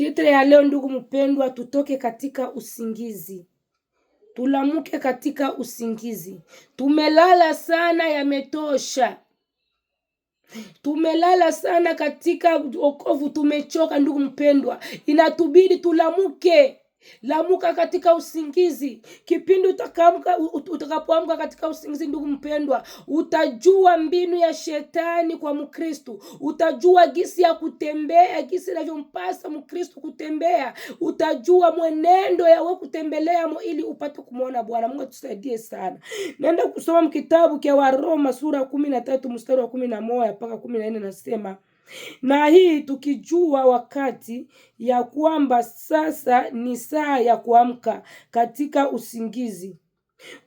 Titre ya leo ndugu mpendwa, tutoke katika usingizi. Tulamuke katika usingizi. Tumelala sana, yametosha. Tumelala sana katika wokovu, tumechoka ndugu mpendwa. Inatubidi tulamuke. Lamuka katika usingizi. Kipindi utakapoamka katika usingizi ndugu mpendwa, utajua mbinu ya shetani kwa Mkristo. Utajua gisi ya kutembea, gisi inavyompasa Mkristo kutembea. Utajua mwenendo ya wewe kutembelea ili upate kumuona Bwana. Mungu atusaidie sana. Nenda kusoma kitabu cha Waroma sura 13 mstari wa 11 mpaka 14, nasema na hii tukijua wakati ya kwamba sasa ni saa ya kuamka katika usingizi.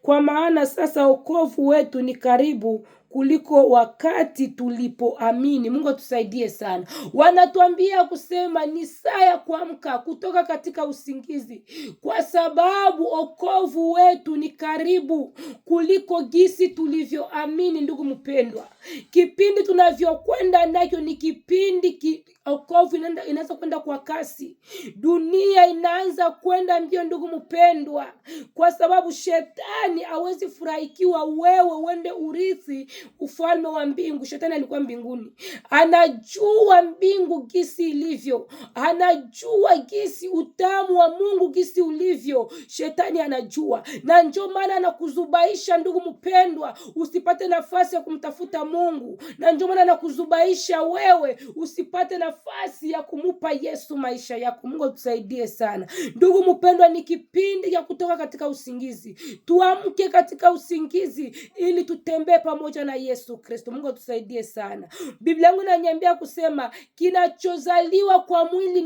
Kwa maana sasa wokovu wetu ni karibu kuliko wakati tulipoamini. Mungu atusaidie sana. Wanatuambia kusema ni saa ya kuamka kutoka katika usingizi, kwa sababu wokovu wetu ni karibu kuliko gisi tulivyoamini. Ndugu mpendwa, kipindi tunavyokwenda nacho ni kipindi wokovu inaanza kwenda kwa kasi. Dunia inaanza kwenda mbio ndugu mpendwa, kwa sababu shetani hawezi furahikiwa wewe uende urithi ufalme wa mbingu. Shetani alikuwa mbinguni, anajua mbingu gisi ilivyo, anajua gisi utamu wa Mungu gisi ulivyo. Shetani anajua, na ndio maana anakuzubaisha ndugu mpendwa usipate nafasi ya kumtafuta Mungu, na ndio maana anakuzubaisha wewe usipate nafasi ya kumupa Yesu maisha yako. Mungu atusaidie sana ndugu mpendwa. Ni kipindi ya kutoka katika usingizi. Tuamke katika usingizi ili tutembee pamoja na Yesu Kristo. Mungu atusaidie sana. Biblia yangu inaniambia kusema kinachozaliwa kwa mwili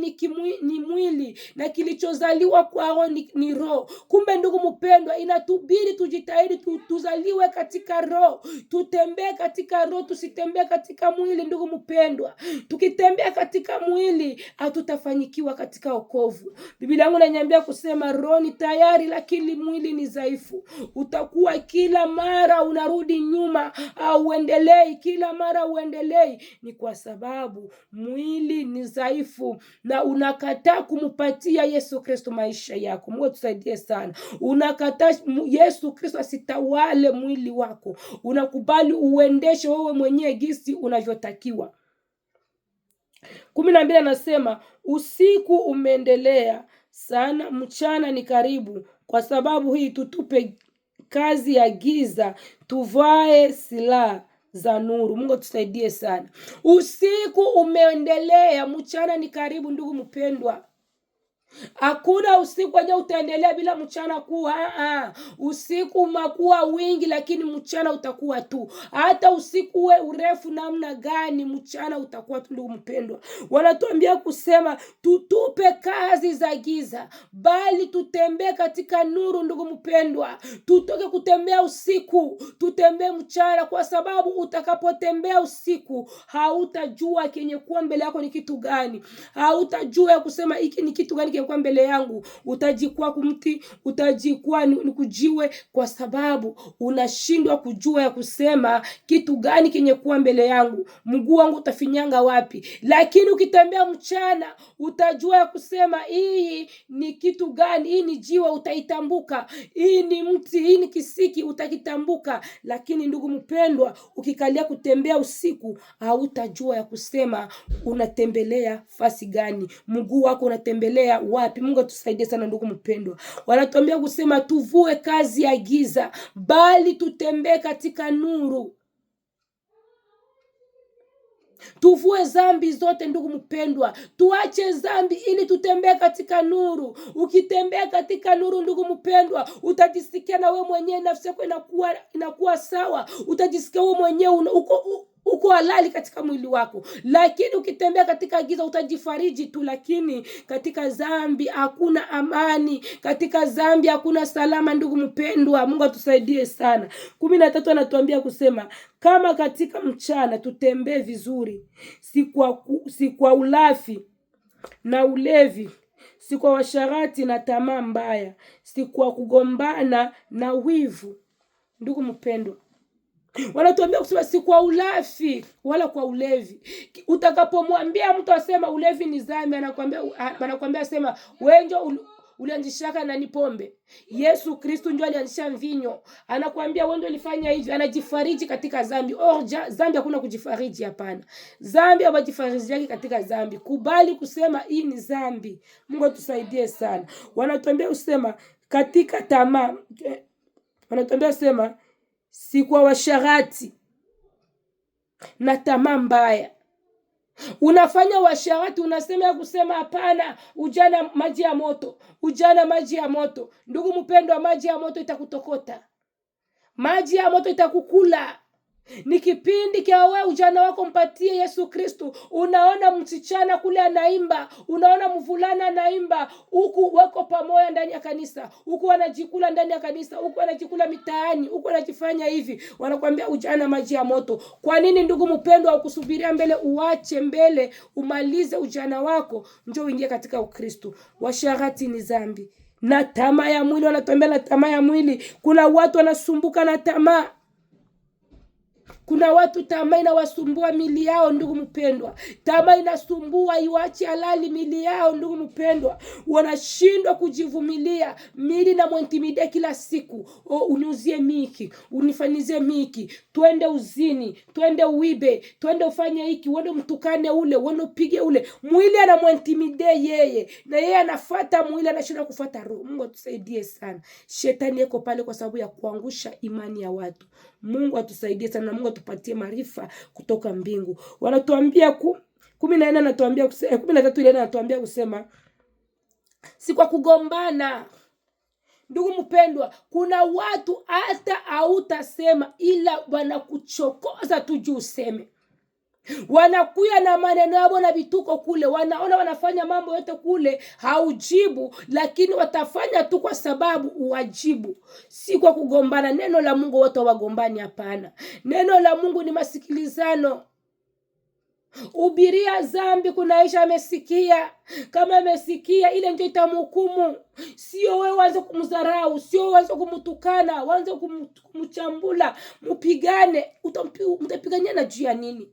ni mwili, na kilichozaliwa kwa roho ni roho. Kumbe ndugu mpendwa, inatubidi tujitahidi tuzaliwe katika roho, tutembee katika roho, tusitembee katika mwili. Ndugu mpendwa, tukitembea katika mwili hatutafanyikiwa katika wokovu. Biblia yangu inaniambia kusema roho ni tayari lakini mwili ni dhaifu. Utakuwa kila mara unarudi nyuma au uendelei, kila mara uendelei, ni kwa sababu mwili ni dhaifu na unakataa kumpatia Yesu Kristo maisha yako. Mungu tusaidie sana. Unakataa Yesu Kristo asitawale mwili wako, unakubali uendeshe wewe mwenyewe gisi unavyotakiwa. 12 anasema usiku umeendelea sana, mchana ni karibu. Kwa sababu hii tutupe kazi ya giza, tuvae silaha za nuru. Mungu tusaidie sana. Usiku umeendelea, mchana ni karibu ndugu mpendwa. Hakuna usiku aje utaendelea bila mchana kuwa. Usiku umakuwa wingi lakini mchana utakuwa tu. Hata usiku uwe urefu namna gani, mchana utakuwa tu ndugu mpendwa. Wanatuambia kusema tutupe kazi za giza, bali tutembee katika nuru ndugu mpendwa. Tutoke kutembea usiku, tutembee mchana, kwa sababu utakapotembea usiku hautajua kenye kuwa mbele yako ni kitu gani. Hautajua kusema hiki ni kitu gani kwa mbele yangu. Utajikwa kumti, utajikwa ni kujiwe, kwa sababu unashindwa kujua ya kusema kitu gani kenye kuwa mbele yangu, mguu wangu utafinyanga wapi. Lakini ukitembea mchana utajua ya kusema hii ni kitu gani, hii ni jiwe utaitambuka, hii ni mti, hii ni kisiki utakitambuka. Lakini ndugu mpendwa, ukikalia kutembea usiku hautajua ya kusema unatembelea fasi gani, mguu wako unatembelea wapi. Mungu tusaidie sana ndugu mpendwa. Wanatuambia kusema tuvue kazi ya giza, bali tutembee katika nuru. Tuvue zambi zote ndugu mpendwa, tuache zambi ili tutembee katika nuru. Ukitembea katika nuru ndugu mpendwa, utajisikia na wewe mwenyewe nafsi yako inakuwa sawa. Utajisikia wewe mwenyewe uko halali katika mwili wako. Lakini ukitembea katika giza utajifariji tu, lakini katika zambi hakuna amani, katika zambi hakuna salama ndugu mpendwa. Mungu atusaidie sana. 13 anatuambia kusema kama katika mchana tutembee vizuri, si kwa ulafi na ulevi, si kwa washarati na tamaa mbaya, si kwa kugombana na wivu. Ndugu mpendwa, Wanatuambia kusema si kwa ulafi wala kwa ulevi. Utakapomwambia mtu asema ulevi ni dhambi, anakuambia asema wewe ndio ulianzishaka na ni pombe. Yesu Kristo ndio alianzisha mvinyo. Anakuambia wewe ndio ulifanya hivi, anajifariji katika dhambi. Dhambi hakuna kujifariji, hapana. Dhambi hawajifariji yake katika dhambi. Kubali kusema hii ni dhambi. Mungu atusaidie sana. Wanatuambia usema katika tamaa. Wanatuambia sema si kwa washarati na tamaa mbaya. Unafanya washarati, unasema ya kusema hapana, ujana maji ya moto, ujana maji ya moto. Ndugu mpendwa, maji ya moto itakutokota. Maji ya moto itakukula. Ni kipindi kia wewe ujana wako mpatie Yesu Kristo. Unaona msichana kule anaimba, unaona mvulana anaimba, huku wako pamoja ndani ya kanisa, huku wanajikula ndani ya kanisa, huku wanajikula mitaani, huku wanajifanya hivi. Wanakuambia ujana maji ya moto. Kwa nini ndugu mpendwa ukusubiria mbele, uache mbele, umalize ujana wako njoo uingie katika Ukristo? Washarati ni dhambi. Na tamaa ya mwili, wanatuambia na tamaa ya mwili. Kuna watu wanasumbuka na tamaa. Kuna watu tamaa inawasumbua mili yao ndugu mpendwa. Tamaa inasumbua iwache halali mili yao ndugu mpendwa. Wanashindwa kujivumilia. Mili na mwentimide kila siku. Uniuzie miki, unifanizie miki, twende uzini, twende uibe, twende ufanye hiki, uende mtukane ule, uende upige ule. Mwili ana mwentimide yeye, na yeye anafuata mwili, anashindwa kufuata roho. Mungu atusaidie sana. Shetani yuko pale kwa sababu ya kuangusha imani ya watu. Mungu atusaidie sana. Mungu atupatie maarifa kutoka mbingu. Wanatuambia 14 anatuambia kusema 13 ile anatuambia kusema si kwa kugombana. Ndugu mpendwa, kuna watu hata hautasema ila wanakuchokoza tu juu useme. Wanakuya na maneno yao na vituko kule, wanaona wanafanya mambo yote kule, haujibu, lakini watafanya tu kwa sababu uwajibu. Si kwa kugombana. Neno la Mungu wote wagombani, hapana. Neno la Mungu ni masikilizano. Ubiria dhambi kunaisha amesikia. Kama amesikia ile ndio itamhukumu. Sio wewe uanze kumdharau, sio wewe uanze kumtukana, uanze kumchambula, mpigane. Mtapigania juu ya nini?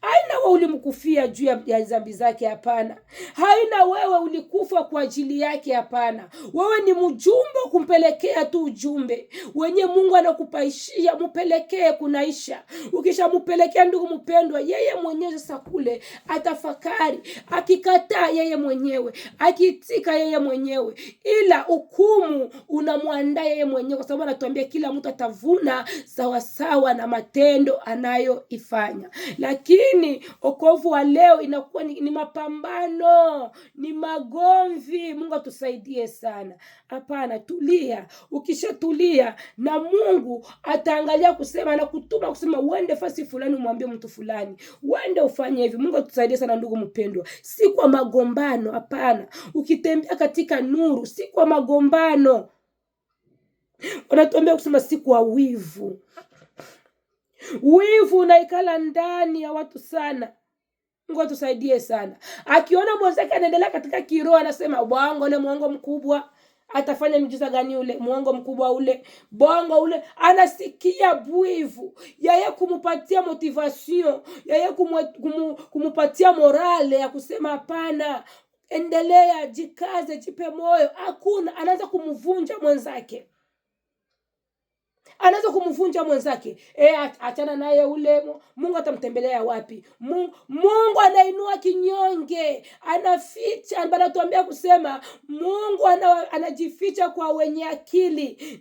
Haina wewe ulimkufia juu ya dhambi zake, hapana. Haina wewe ulikufa kwa ajili yake, hapana. Wewe ni mjumbe kumpelekea tu ujumbe. Wenye Mungu anakupaishia, mpelekee kunaisha. Ukishampelekea ndugu mpendwa, yeye mwenyewe sasa kule atafakari. Akikataa yeye mwenyewe, akitika yeye mwenyewe. Ila hukumu unamwandaa yeye mwenyewe, kwa sababu anatuambia kila mtu atavuna sawa sawa na matendo anayoifanya. Lakini wokovu wa leo inakuwa ni mapambano, ni magomvi. Mungu atusaidie sana. Hapana, tulia. Ukishatulia na Mungu ataangalia kusema na kutuma kusema uende fasi fulani, umwambie mtu fulani uende ufanye hivi. Mungu atusaidie sana ndugu mpendwa. Si kwa magombano, hapana. Ukitembea katika nuru, si kwa magombano. Wanatuambia kusema si kwa wivu. Wivu unaikala ndani ya watu sana. Mungu atusaidie sana. Akiona mwenzake anaendelea katika kiroho, anasema bongo ule muongo mkubwa, atafanya miujiza gani ule muongo mkubwa ule, bongo ule. Anasikia wivu, yeye kumupatia motivation, yeye kumupatia morale ya kusema hapana, endelea, jikaze, jipe moyo. Hakuna, anaanza kumvunja mwenzake. Anaweza kumvunja mwenzake. Achana naye ule. Mungu atamtembelea wapi? Mungu anainua kinyonge, anaficha. Anatuambia kusema Mungu anajificha kwa wenye akili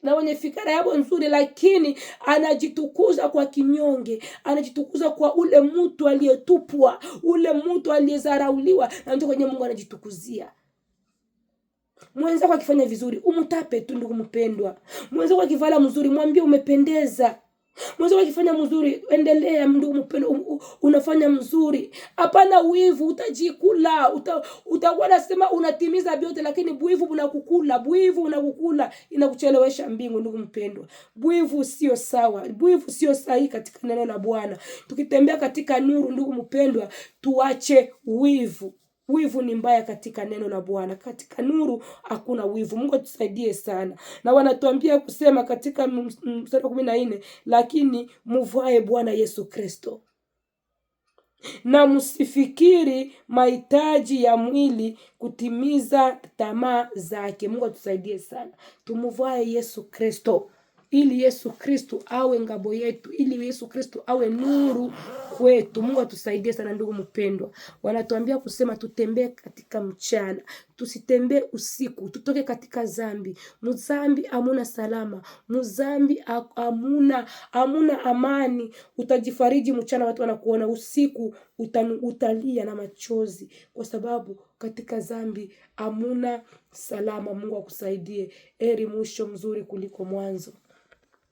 na wenye fikra yao nzuri, lakini anajitukuza kwa kinyonge, anajitukuza kwa ule mtu aliyetupwa, ule mtu aliyezarauliwa, na ndio kwenye Mungu anajitukuzia. Mwenzako akifanya vizuri, umtape tu ndugu mpendwa. Mwenzako akivala mzuri, mwambie umependeza. Mwenzako akifanya mzuri, endelea ndugu mpendwa, unafanya mzuri. Hapana wivu, utajikula. Utakuwa nasema unatimiza vyote, lakini wivu unakukula. Wivu unakukula, inakuchelewesha mbingu ndugu mpendwa. Wivu sio sawa. Wivu sio sahihi katika neno la Bwana. Tukitembea katika nuru ndugu mpendwa, tuache wivu. Wivu ni mbaya katika neno la Bwana. Katika nuru hakuna wivu. Mungu atusaidie sana. Na wanatuambia kusema katika mstari wa 14, lakini mvae Bwana Yesu Kristo, na msifikiri mahitaji ya mwili kutimiza tamaa zake. Mungu atusaidie sana. Tumvae Yesu Kristo, ili Yesu Kristo awe ngabo yetu, ili Yesu Kristo awe nuru kwetu. Mungu atusaidie sana ndugu mpendwa. Wanatuambia kusema tutembee katika mchana, tusitembee usiku, tutoke katika zambi. Mzambi hamuna salama, mzambi hamuna amani. Utajifariji mchana, watu wanakuona, usiku utalia na machozi, kwa sababu katika zambi hamuna salama. Mungu akusaidie. Heri mwisho mzuri kuliko mwanzo.